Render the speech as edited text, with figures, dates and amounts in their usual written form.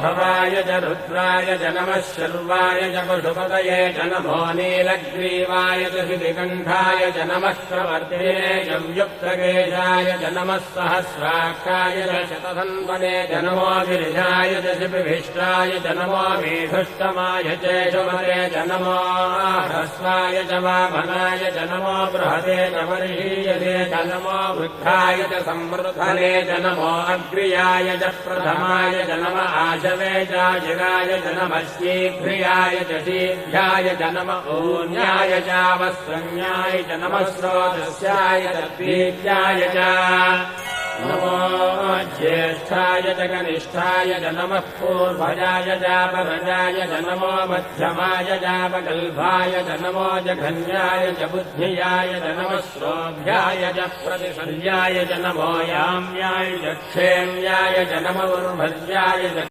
भवाय च रुद्राय च नमः शर्वाय च पशुपतये च नमो नीलग्रीवाय च शितिकण्ठाय च नमः प्रवर्तिने च युक्तकेशाय च नमः सहस्राक्षाय च शतधन्वने च नमो गिरिजाय च शिपिभिष्टाय च नमो मेधुष्टमाय च शुभरे च नमो ह्रस्वाय च वामनाय च नमो बृहते च वर्षीयसे च नमो वृद्धाय च संवृद्धने च नमो अग्र्याय च प्रथमाय च नम आशवे च जिगाय च नमः शीघ्रियाय च शीघ्राय च नम ऊन्याय च वस्त्रन्याय च नमः स्रोतस्याय च द्वीत्याय च नमो ज्येष्ठाय च कनिष्ठाय च नमः पूर्वजाय च परजाय च नमो मध्यमाय च वकल्भाय च नमो जघन्याय च बुद्धियाय च नमः श्रोभ्याय च प्रतिशल्याय च नमो याम्याय च क्षेम्याय च नमो उर्भज्याय च